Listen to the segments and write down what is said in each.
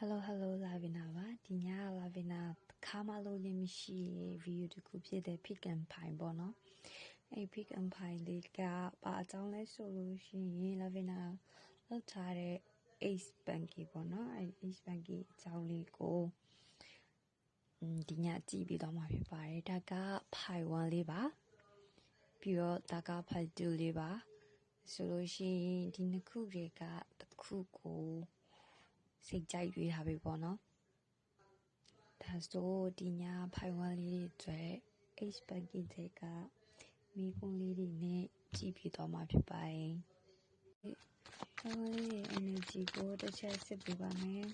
Hello Lavina ပါဒီည Lavina ခါမလို့လည်းမရှိ view တခုဖြစ်တဲ့ Pick and Pine ပေါ့နော်အဲ့ Pick and Pine လေးကဘာအကြောင်းလဲဆိုလို့ရှိရင် Lavina လောက်ထားတဲ့ Ace Banky ပေါ့နော်အဲ့ Ace Banky အကြောင်းလေးကိုဒီညကြည့်ပြီးတော့မှာဖြစ်ပါတယ်ဒါက Pine 1လေးပါပြီးတော့ဒါက Pine 2လေးပါဆိုလို့ရှိရင်ဒီနှစ်ခုတွေကတစ်ခုကိုစိတ်ကြိုက်ရွေးထားပြီပေါ့နော်ဒါဆိုဒီညဖိုင်ဝမ်လေးတွေအတွက် H Banky တွေကမိကွန်းလေးတွေနဲ့ကြည့်ပြီးတော့မှဖြစ်ပါတယ်ဖိုင်ဝမ်လေးရဲ့ energy ကိုတစ်ချက်စစ်ပြပါမယ်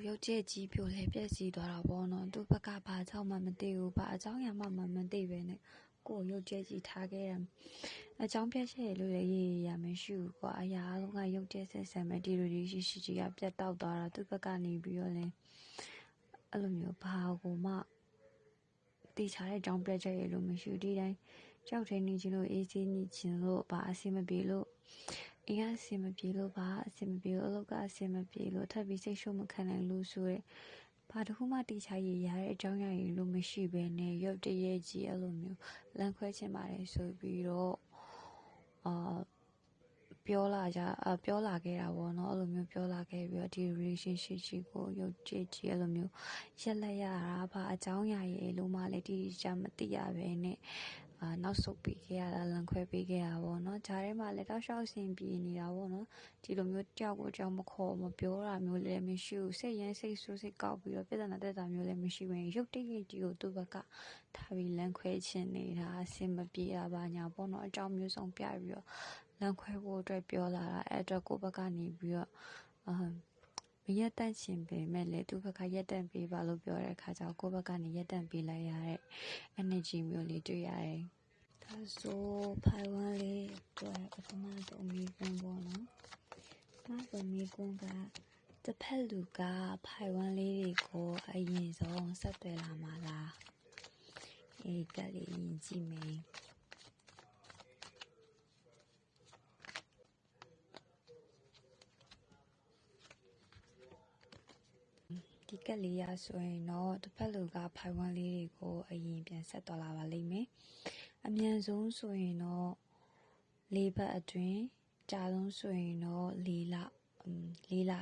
ရုပ်ကြည့်ကြီးပြိုလဲပြက်စီးသွားတာပေါ့နော်သူ့ဘက်ကဘာကြောင့်မှမသိဘူးဘာအကြောင်းရမှမသိပဲနဲ့ကိုရုပ်ကြည့်ကြီးထားခဲ့တယ်အကြောင်းပြချက်လို့လည်းရေးရမရှိဘူးကွာအရာလုံးကရုပ်ကြည့်ဆက်ဆံမဲ့ဒီလိုရှိကြီးကပြတ်တောက်သွားတာသူ့ဘက်ကနေပြီးတော့လဲအဲ့လိုမျိုးဘာကိုမှတေချာတဲ့အကြောင်းပြချက်ရလို့မရှိဘူးဒီတိုင်းကြောက်ထင်းနေခြင်းလို့အေးစေးနေခြင်းလို့ဘာအဆင်မပြေလို့အင်းအဆင်မပြေလို့ဘာအဆင်မပြေလို့အလုပ်ကအဆင်မပြေလို့ထပ်ပြီးစိတ်ရှုပ်မခံနိုင်လို့ဆိုရဲဘာတစ်ခုမှတေချာရရတဲ့အကြောင်းရည်လို့မရှိဘဲနဲ့ရုပ်တရက်ကြီးအဲ့လိုမျိုးလမ်းခွဲချင်ပါတယ်ဆိုပြီးတော့ပြောလာခဲ့တာပေါ့နော်အဲ့လိုမျိုးပြောလာခဲ့ပြီးတော့ဒီ relationship ကြီးကိုရုပ်ကြည့်ကြီးအဲ့လိုမျိုးရက်လက်ရတာဘာအကြောင်းရည်လို့မှလည်းတိကျမသိရဘဲနဲ့နောက်ဆုတ်ပြီးခဲ့ရတာလန်ခွဲပြီးခဲ့ရပါဘောနော်ဂျားထဲမှာလည်းတောက်လျှောက်ဆင်ပြေနေတာပေါ့နော်ဒီလိုမျိုးကြောက်ကိုကြောက်မခေါ်မပြောတာမျိုးလည်းမရှိဘူးစိတ်ရင်းစိတ်ဆိုးစိတ်ကောက်ပြီးတော့ပြဿနာတက်တာမျိုးလည်းမရှိဘူးရုပ်တရက်ကြီးကိုသူ့ဘက်ကထားပြီးလန်ခွဲချင်နေတာအဆင်မပြေတာပါညာပေါ့နော်အကြောင်းမျိုးစုံပြပြီးတော့လန်ခွဲဖို့အတွက်ပြောလာတာအဲ့အတွက်ကိုယ့်ဘက်ကနေပြီးတော့မရက်တန့်ချင်ပေမဲ့လည်းသူ့ဘက်ကရက်တန့်ပေးပါလို့ပြောတဲ့အခါကျတော့ကိုယ့်ဘက်ကနေရက်တန့်ပေးလိုက်ရတဲ့ energy မျိုးလေးတွေ့ရတယ်။ဒါဆိုဖိုင်ဝမ်လေးအတွက်ပထမဆုံးမိကွန်းပေါ့နော်။ပထမဆုံးမိကွန်းကတစ်ဖက်လူကဖိုင်ဝမ်လေးတွေကိုအရင်ဆုံးဆက်သွယ်လာမှာလား။အေးကလေးရင်ကြည့်မယ်။ဒီကလေးရဆိုရင်တော့တစ်ဖက်လူကဖိုင်ဝမ်လေးတွေကိုအရင်ပြန်ဆက်သွားလာပါလိမ့်မယ်အမြန်ဆုံးဆိုရင်တော့၄ဘတ်အတွင်းကြာဆုံးဆိုရင်တော့၄လ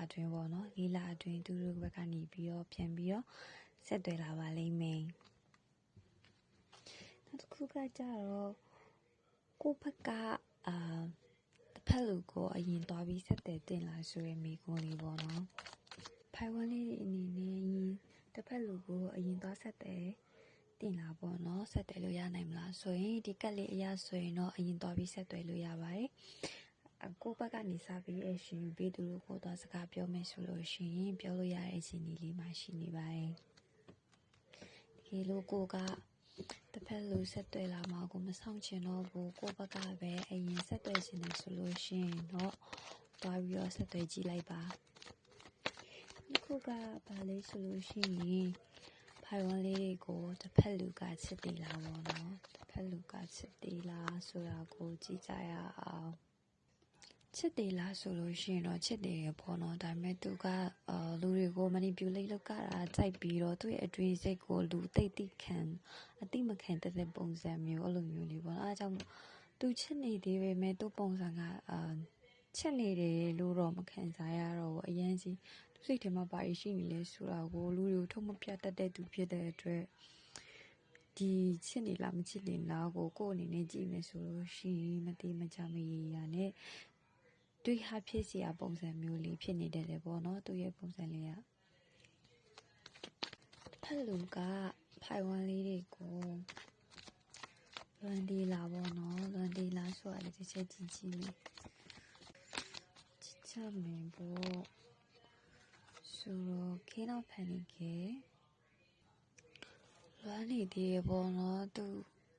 အတွင်းပေါ့နော်၄လအတွင်းသူတို့ဘက်ကနေပြီးတော့ပြန်ပြီးတော့ဆက်သွယ်လာပါလိမ့်မယ်နောက်တစ်ခုကကြတော့ကိုယ့်ဘက်ကတစ်ဖက်လူကိုအရင်သွားပြီးဆက်သွယ်တင်လာဆိုရမိကုန်လေးပေါ့နော်ဖိုင်ဝမ်လေးတွေအနေနဲ့တစ်ဖက်လူကိုအရင်သွားဆက်တယ်တင်လာပေါ့နော်ဆက်တယ်လို့ရနိုင်မလားဆိုရင်ဒီကက်လေးအရာဆိုရင်တော့အရင်သွားပြီးဆက်သွယ်လို့ရပါတယ်ကိုယ့်ဘက်ကနေစပြီးအရှင်ဘေးသူတို့ကိုသွားစကားပြောမယ်ဆိုလို့ရှိရင်ပြောလို့ရတဲ့အခြေအနေလေးမှရှိနေပါတယ်ဒီလိုကိုကတစ်ဖက်လူဆက်သွယ်လာမှာကိုမဆောင်ချင်တော့ဘူးကိုယ့်ဘက်ကပဲအရင်ဆက်သွယ်ချင်တယ်ဆိုလို့ရှိရင်တော့သွားပြီးတော့ဆက်သွယ်ကြည့်လိုက်ပါခုကဘာလဲဆိုလို့ရှိရင်ဖိုင်ဝမ်လေးတွေကိုတစ်ဖက်လူကချစ်သေးလားပေါ့နော်တစ်ဖက်လူကချစ်သေးလားဆိုတာကိုကြည့်ကြရအောင်ချစ်သေးလားဆိုလို့ရှိရင်တော့ချစ်သေးရပေါ့နော်ဒါပေမဲ့သူကလူတွေကို manipulate လုပ်ကြတာကြိုက်ပြီးတော့သူ့ရဲ့အတွင်းစိတ်ကိုလူသိခံအတိမခံတဲ့ပုံစံမျိုးအဲ့လိုမျိုးလေးပေါ့နော်အဲဒါကြောင့်သူချစ်နေသေးပေမဲ့သူ့ပုံစံကချစ်နေတယ်လို့တော့မခံစားရတော့ဘူးအရင်စီစိတ်ထဲမှာဘာရှိနေလဲဆိုတာကိုလူတွေကိုထုတ်မပြတတ်တဲ့သူဖြစ်တဲ့အတွက်ဒီချစ်နေလားမချစ်နေလားကိုကိုယ်အနေနဲ့ကြည့်မယ်ဆိုလို့ရှိရင်မတိမချမရေရနဲ့တွေ့ဟာဖြစ်စီရပုံစံမျိုးလေးဖြစ်နေတယ်လေပေါ့နော်သူရဲ့ပုံစံလေးကဖက်လူကဖိုင်ဝမ်လေးတွေကိုလွန်ဒီလာပေါ့နော်လွန်ဒီလာဆိုတာလည်းတစ်ချက်ကြည့်မယ်ချစ်ချမယ်ပေါ့ဆိုတော့ King of Pentacles လွမ်းနေသေးရပေါ့နော်သူ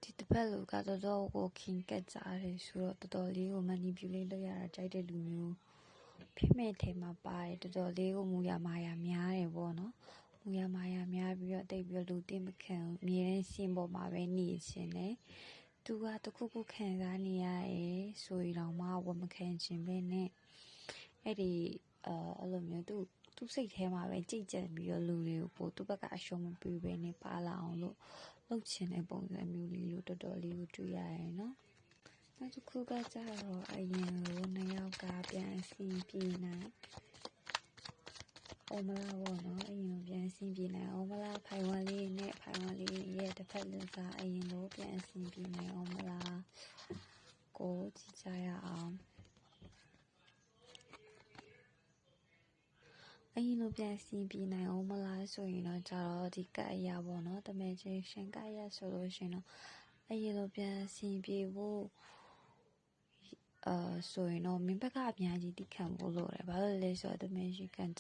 ဒီတစ်ဖက်လူကတော်တော်ကိုခင်ကက်ကြတယ်ဆိုတော့တော်တော်လေးကို manipulate လုပ်ရတာကြိုက်တဲ့လူမျိုးဖြစ်မဲ့ထဲမှာပါတယ်တော်တော်လေးကိုမူရမာယာများတယ်ပေါ့နော်မူရမာယာများပြီးတော့တိတ်ပြီးတော့လူသိမခံအမြဲတမ်းရှင်ပေါ်မှာပဲနေရှင်တယ် သူကတခုခုခံစားနေရတယ်ဆိုရင်တော့မှဝမခံခြင်းပဲနဲ့အဲ့ဒီအဲ့လိုမျိုးသူစိတ်ထဲမှာပဲကြိတ်ကြံပြီးတော့လူတွေကိုပို့သူ့ဘက်ကအရှုံးမပေးဘဲနဲ့ပါလာအောင်လို့လုပ်ချင်တဲ့ပုံစံမျိုးလေးလို့တော်တော်လေးကိုတွေ့ရတယ်နော်နောက်တစ်ခုကကြတော့အရင်လိုနှစ်ယောက်ကပြန်အစီပြေးနိုင်အော်မလာဘောနော်အရင်လိုပြန်အစီပြေးနိုင်အော်မလာဖိုင်ဝမ်လေးနဲ့ဖိုင်ဝမ်လေးရဲ့တစ်ဖက်လူကအရင်လိုပြန်အစီပြေးနိုင်အော်မလာကိုကြည့်ကြရအောင်အရင်လိုပြန်စီးပြီးနိုင်အောင်မလားဆိုရင်တော့ကြတော့ဒီကတ်အရာပေါ့နော်တမန်ချင်းရှင်ကတ်ရဆိုလို့ရှင်တော့အရင်လိုပြန်စီးပြီးဖို့ဆိုရင်တော့မင်းဘက်ကအများကြီးတိခံဖို့လိုတယ်ဘာလို့လဲဆိုတော့တမန်ရှင်ကန်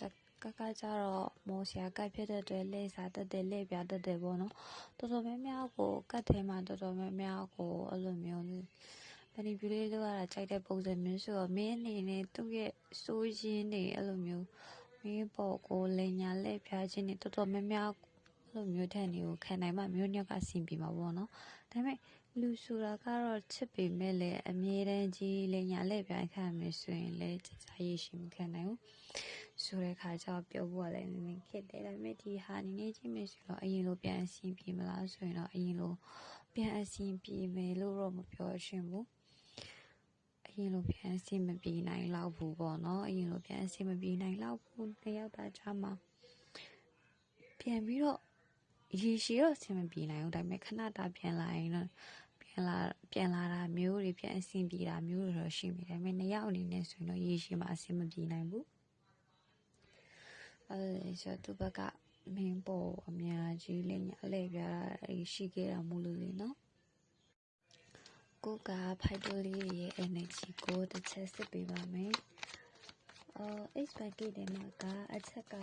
ကကြတော့မော်ဆရာကတ်ဖြစ်တဲ့အတွက်လက်စားတက်တယ်လက်ပြတက်တယ်ပေါ့နော်တော်တော်များများကိုကတ်ထဲမှာတော်တော်များများကိုအဲ့လိုမျိုးပဏိပြလေးလောက်ရတာကြိုက်တဲ့ပုံစံမျိုးဆိုတော့မင်းအနေနဲ့သူ့ရဲ့စိုးရင်းတွေအဲ့လိုမျိုးမင်းပေါ်ကိုလိန်ညာလက်ပြခြင်းတွေတော်တော်များများအဲ့လိုမျိုးထန်တွေကိုခံနိုင်မှမျိုးညက်ကဆင်ပြေမှာပေါ့နော်ဒါပေမဲ့လူဆိုတာကတော့ချစ်ပေမဲ့လည်းအမြဲတမ်းကြီးလိန်ညာလက်ပြခံရမယ်ဆိုရင်လည်းကြကြရေးရှိမခံနိုင်ဘူးဆိုတဲ့ခါကျတော့ပြောဖို့ကလည်းနည်းနည်းခက်တယ်ဒါပေမဲ့ဒီဟာနည်းနည်းချင်းမယ်ဆိုတော့အရင်လိုပြန်အဆင်ပြေမလားဆိုရင်တော့အရင်လိုပြန်အဆင်ပြေမယ်လို့တော့မပြောချင်ဘူးအရင်လိုပြန်အဆင်မပြေနိုင်လောက်ဘူးပေါ့နော်အရင်လိုပြန်အဆင်မပြေနိုင်လောက်ဘူးတစ်ယောက်သားချမှာပြန်ပြီးတော့ရေရှည်တော့အဆင်မပြေနိုင်ဘူးဒါပေမဲ့ခဏတာပြန်လာရင်တော့ပြန်လာတာမျိုးတွေပြန်အဆင်ပြေတာမျိုးတွေတော့ရှိမယ်ဒါပေမဲ့နှစ်ယောက်အနေနဲ့ဆိုရင်တော့ရေရှည်မှာအဆင်မပြေနိုင်ဘူးဆိုတော့သူဘက်ကမင်းပေါ်အများကြီးလည်းညလဲပြတာရှိခဲ့တာမို့လို့လေနော်ကိုကဖိုက်တိုလေးရဲ့ energy ကိုတစ်ချက်စစ်ပေးပါမယ်HBK တဲ့မှာကအချက်က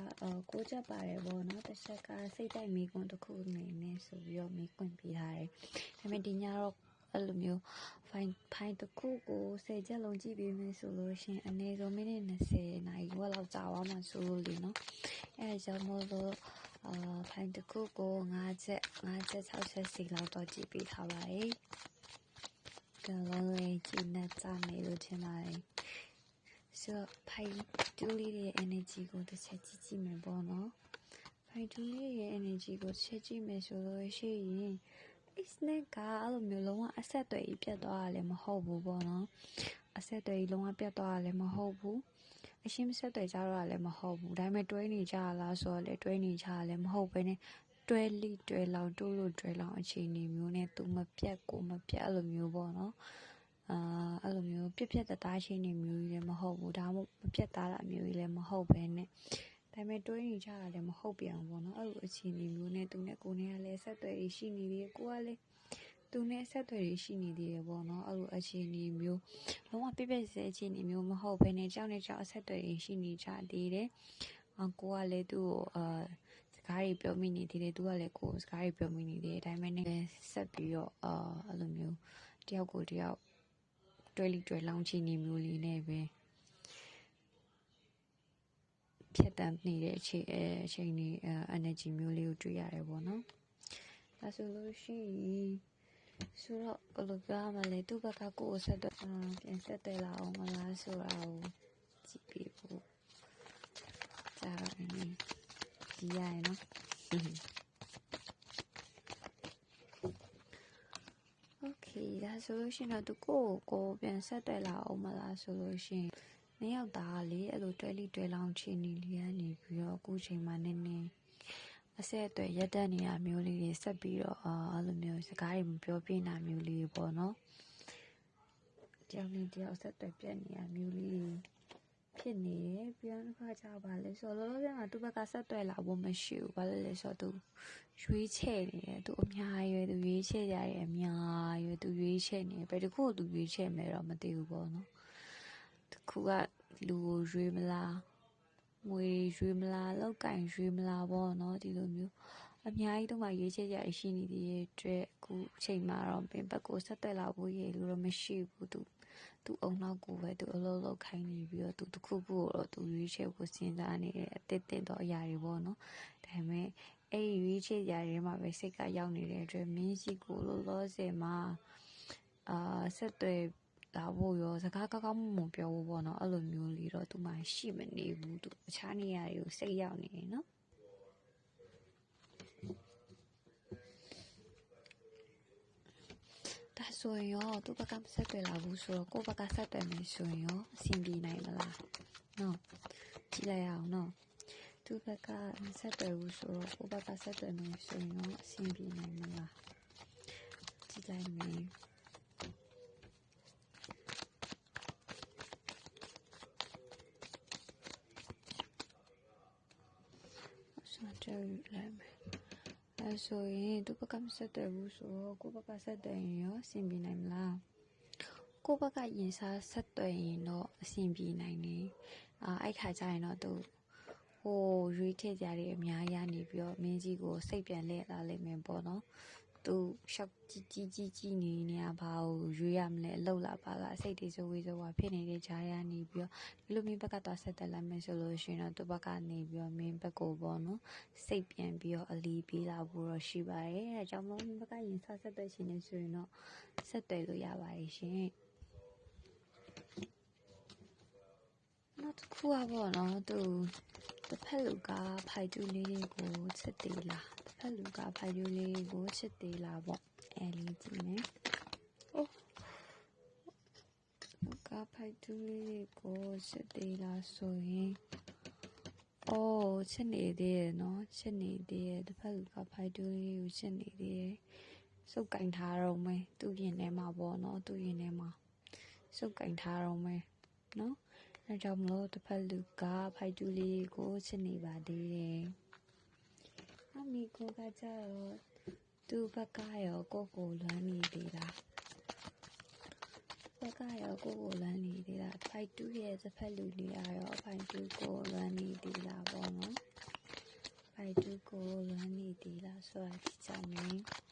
ကိုချက်ပါတယ်ပေါ့နော်တစ်ချက်ကစိတ်တိုက်မိကွန်းတစ်ခုအနေနဲ့ဆိုပြီးတော့မိကွန်းပေးထားတယ်ဒါပေမဲ့ဒီညတော့အဲ့လိုမျိုးဖိုင်တစ်ခုကို10ချက်လုံးကြည့်ပေးမယ်ဆိုလို့ရှင်အနည်းဆုံးမိနစ်20နာရီဝက်လောက်ကြာသွားမှဆိုလို့လေနော်အဲဒါကြောင့်မို့လို့ဖိုင်တစ်ခုကို5ချက်6ချက်စီလောက်တော့ကြည့်ပေးထားပါတယ်ကလုံးလေးကြည့်နေကြမယ်လို့ထင်ပါတယ်ဆိုတော့ဖိုင်တူလေးရဲ့ energy ကိုတစ်ချက်ကြည့်မယ်ပေါ့နော်ဖိုင်တူလေးရဲ့ energy ကိုတစ်ချက်ကြည့်မယ်ဆိုလို့ရှိရင် snake ကအဲ့လိုမျိုးလုံးဝအဆက်အသွယ်ကြီးပြတ်သွားတာလည်းမဟုတ်ဘူးပေါ့နော်အဆက်အသွယ်ကြီးလုံးဝပြတ်သွားတာလည်းမဟုတ်ဘူးအရှင်းမဆက်သွယ်ကြတော့လည်းမဟုတ်ဘူးဒါပေမဲ့တွဲနေကြလားဆိုတော့လေတွဲနေကြလည်းမဟုတ်ဘဲနဲ့တွဲလိတွဲလောင်တိုးလို့တွဲလောင်အခြေအနေမျိုးနဲ့သူမပြတ်ကိုမပြတ်အဲ့လိုမျိုးပေါ့နော်အဲ့လိုမျိုးပြက်သားချင်းနေမျိုးကြီးလည်းမဟုတ်ဘူးဒါမှမပြက်သားတာမျိုးကြီးလည်းမဟုတ်ဘဲနဲ့ဒါပေမဲ့တွဲနေကြတာလည်းမဟုတ်ပြန်ဘူးပေါ့နော်အဲ့လိုအခြေအနေမျိုးနဲ့သူနဲ့ကိုနဲ့ကလည်းဆက်သွယ်ရရှိနေသေးတယ်ကိုကလည်းသူနဲ့ဆက်သွယ်ရရှိနေသေးတယ်ပေါ့နော်အဲ့လိုအခြေအနေမျိုးလုံးဝပြည့်စဲအခြေအနေမျိုးမဟုတ်ဘဲနဲ့ကြောက်နေကြောက်အဆက်သွယ်ရရှိနေကြသေးတယ်ကိုကလည်းသူ့ကိုစကားတွေပြောမိနေသေးတယ်သူကလည်းကိုစကားတွေပြောမိနေသေးတယ်ဒါပေမဲ့လည်းဆက်ပြီးတော့အဲ့လိုမျိုးတယောက်ကိုတယောက်တွဲလိတွဲလောင်းချီနေမျိုးလေးနဲ့ပဲဖြတ်တန်းနေတဲ့အချိန်တွေenergy မျိုးလေးကိုတွေ့ရတယ်ပေါ့နော်ဒါဆိုလို့ရှိရင်ဆိုတော့ဘယ်လိုပြောမလဲသူ့ဘက်ကကိုယ်ဆက်တော့ပြန်ဆက်တယ်လာအောင်မလားဆိုတာကိုကြည့်ပြီးဖို့ကြာတော့နေကြည့်ရရင်နော်Okay ဒါဆိုလို့ရှိရင်တော့သူကိုပြန်ဆက်တယ်လာအောင်မလားဆိုလို့ရှိရင်နှစ်ယောက်သားလေအဲ့လိုတွဲလိတွဲလောင်းချင်နေလေးကနေပြီးတော့အခုချိန်မှာနည်းနည်းအဆက်အသွယ်ရက်တက်နေတာမျိုးလေးတွေဆက်ပြီးတော့အဲ့လိုမျိုးစကားတွေမပြောပြနေတာမျိုးလေးပေါ့နော်တယောက်နဲ့တယောက်ဆက်သွယ်ပြတ်နေတာမျိုးလေးဖြစ်နေတယ်ပြန်တစ်ခါကြာပါလဲဆိုတော့လောလောဆယ်မှာသူ့ဘက်ကဆက်သွယ်လာဖို့မရှိဘူးဘာလို့လဲဆိုတော့သူရွေးချယ်နေတယ်သူအများရွယ်သူရွေးချယ်ကြတယ်အများရွယ်သူရွေးချယ်နေတယ်ဘယ်တစ်ခုသူရွေးချယ်မယ်တော့မသိဘူးပေါ့နော်တခုကလူကိုရွေးမလားငွေရွေးမလားလောက်ကင်ရွေးမလားပေါ့နော်ဒီလိုမျိုးအများကြီးတော့မှရွေးချယ်ကြရရှိနေသေးတဲ့အတွက်အခုချိန်မှာတော့ပင်ဘက်ကိုဆက်သွယ်လာဖို့ရလို့တော့မရှိဘူးသူအုံနောက်ကိုပဲသူအလုပ်လုပ်ခိုင်းနေပြီးတော့သူတစ်ခုခုတော့သူရွေးချယ်ဖို့စဉ်းစားနေတဲ့အတစ်တော့အရာတွေပေါ့နော်ဒါပေမဲ့အဲ့ရွေးချယ်ကြရဲမှာပဲစိတ်ကရောက်နေတဲ့အတွက်မင်းစီကိုလောလောဆယ်မှာ ဆက်သွယ်လာဖို့ရောစကားကောင်းကောင်းမွန်ပြောဖို့ပေါ့နော်အဲ့လိုမျိုးလေးတော့သူမှရှိမနေဘူးသူအခြားနေရာတွေကိုစိတ်ရောက်နေတယ်နော်ဒါဆိုရင်ရောသူဘက်ကဆက်သွယ်လာဘူးဆိုတော့ကိုယ့်ဘက်ကဆက်သွယ်မယ်ဆိုရင်ရောအဆင်ပြေနိုင်မလားနော်ကြည့်လိုက်အောင်နော်သူဘက်ကဆက်သွယ်ဘူးဆိုတော့ကိုယ့်ဘက်ကဆက်သွယ်မယ်ဆိုရင်ရောအဆင်ပြေနိုင်မလားကြည့်လိုက်မယ်ကြောက်လိုက်မယ်အဲဆိုရင်သူဘက်ကမဆက်တယ်ဘူးဆိုတော့ကိုယ့်ဘက်ကဆက်တယ်ရင်ရောအဆင်ပြေနိုင်မလားကိုယ့်ဘက်ကရင်စားဆက်တယ်ရင်တော့အဆင်ပြေနိုင်တယ်အဲ့ခါကျရင်တော့သူဟိုရွေးထည့်ကြတယ်အများကြီးနေပြီးတော့မင်းကြီးကိုစိတ်ပြန်လဲလာလိမ့်မယ်ပေါ့နော်သူရှောက်ကြီးနေရပါဘူးရွေးရမလဲအလောက်လာပါလားစိတ်တွေဆိုဝေးဆိုဝါဖြစ်နေတဲ့ဂျားရနေပြီးတော့ဒီလိုမင်းဘက်ကသွားဆက်တက်လိုက်မယ်ဆိုလို့ရှိရင်တော့သူဘက်ကနေပြီးတော့မင်းဘက်ကိုပေါ့နော်စိတ်ပြန်ပြီးတော့အလီပြေးလာဖို့တော့ရှိပါတယ်အဲဒါကြောင့်မလို့မင်းဘက်ကရင်ဆက်တက်ရှင်နေဆိုရင်တော့ဆက်တယ်လို့ရပါတယ်ရှင်နောက်တစ်ခုပေါ့နော်သူတစ်ဖက်လူကဖိုက်တူးလေးကိုချစ်သေးလားတစ်ဖက်လူကဖိုက်တူးလေးကိုချစ်သေးလားပေါ့အဲလေးကြည့်မယ်လူကဖိုက်တူးလေးကိုချစ်သေးလားဆိုရင်ချစ်နေသေးတယ်နော်ချစ်နေသေးတယ်တစ်ဖက်လူကဖိုက်တူးလေးကိုချစ်နေသေးတယ်စုပ်ကင်ထားတော့မယ်သူ့ရင်ထဲမှာပေါ့နော်သူ့ရင်ထဲမှာစုပ်ကင်ထားတော့မယ်နော်အဲကြောင့်မလို့တစ်ဖက်လူကဖိုက်တူးလေးကိုချစ်နေပါသေးတယ်အမီကိုကကြတော့သူ့ဘက်ကရောကိုလွမ်းနေသေးလားဘက်ကရောကိုလွမ်းနေသေးလားဖိုက်တူးရဲ့တစ်ဖက်လူလေးရောဖိုက်တူးကိုလွမ်းနေသေးလားပေါ့နော်ဖိုက်တူးကိုလွမ်းနေသေးလားဆိုတာကြည့်ကြမယ်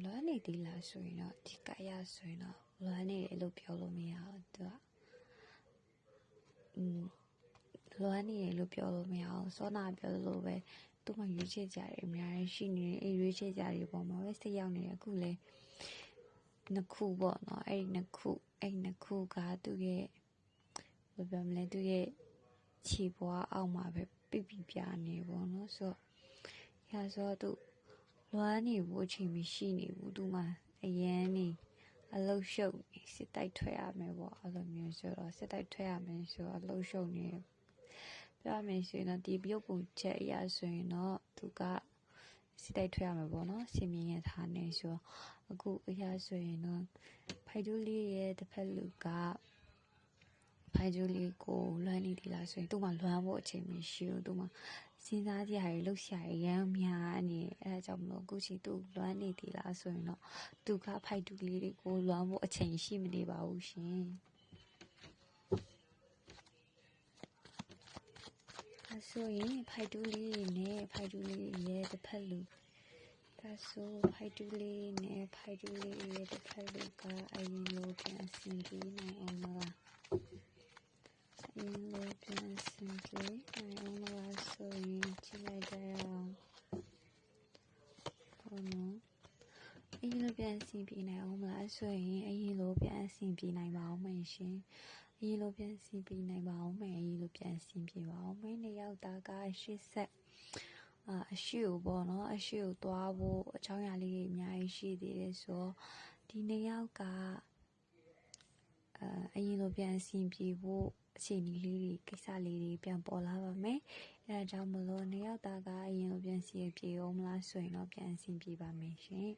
လွမ်းနေသေးလားဆိုရင်တော့ဒီကရဆိုရင်တော့လွမ်းနေတယ်လို့ပြောလို့မရဘူးသူကလွမ်းနေတယ်လို့ပြောလို့မရအောင်စောနာပြောလို့ပဲသူမှရွေးချယ်ကြတယ်အများကြီးရှိနေတယ်ရွေးချယ်ကြတယ်ပေါ့မှာပဲစိတ်ရောက်နေတယ်အခုလေနှစ်ခုပေါ့နော်အဲ့နှစ်ခုကသူ့ရဲ့ဘယ်ပြောမလဲသူ့ရဲ့ခြေပွားအောက်မှာပဲပြပြပြနေပေါ့နော်ဆိုတော့သူလွမ်းနေဖို့အချိန်မရှိနေဘူးသူမှအရန်နေအလုရှုပ်စစ်တိုက်ထွက်ရမယ်ပေါ့အဲ့လိုမျိုးဆိုတော့စစ်တိုက်ထွက်ရမယ်ဆိုတော့အလုရှုပ်နေပြောရမယ်ဆိုရင်တော့ဒီပြုတ်ပုံချက်အရာဆိုရင်တော့သူကစစ်တိုက်ထွက်ရမယ်ပေါ့နော်စင်မြင်ရထားနေဆိုတော့အခုအရာဆိုရင်တော့ဖိုက်တူးလေးရဲ့တစ်ဖက်လူကဖိုက်တူးလေးကိုလွမ်းနေသေးလားဆိုရင်သူ့မှာလွမ်းဖို့အချိန်မရှိဘူးသူ့မှာစဉ်းစားကြရလှုပ်ရှားရမ်းများနေအဲဒါကြောင့်မလို့အခုချိန်သူလွမ်းနေသေးလားဆိုရင်တော့သူကဖိုက်တူးလေးကိုလွမ်းဖို့အချိန်ရှိမနေပါဘူးရှင်ဆိုရင်ဖိုက်တူးလေးနဲ့ဖိုက်တူးလေးရဲ့တစ်ဖက်လူဒါဆိုဖိုက်တူးလေးနဲ့ဖိုက်တူးလေးရဲ့တစ်ဖက်လူကအရင်လိုပြန်ဆင်ပြေးနိုင်အောင်မလားအရင်လိုပြန်ဆင်ပြေးနိုင်အောင်မလားဆိုရင်ကြည့်လိုက်ကြရအောင်ဟုတ်နော်အရင်လိုပြန်ဆင်ပြေးနိုင်အောင်မလားဆိုရင်အရင်လိုပြန်ဆင်ပြေးနိုင်ပါအောင်မယ်ရှင်အရင်လိုပြန်ဆင်ပြေးနိုင်ပါအောင်မယ်အရင်လိုပြန်ဆင်ပြေးပါအောင်မယ်နှစ်ယောက်သားကရှေ့ဆက်အရှိကိုပေါ့နော်အရှိကိုသွားဖို့အချောင်းရလေးတွေအများကြီးရှိသေးတယ်ဆိုတော့ဒီနှစ်ယောက်ကအရင်လိုပြန်ဆင်ပြေဖို့အခြေအနေလေးတွေကိစ္စလေးတွေပြန်ပေါ်လာပါမယ်အဲဒါကြောင့်မလို့နှစ်ယောက်သားကအရင်လိုပြန်ဆင်ပြေအောင်မလားဆိုရင်တော့ပြန်ဆင်ပြေပါမယ်ရှင်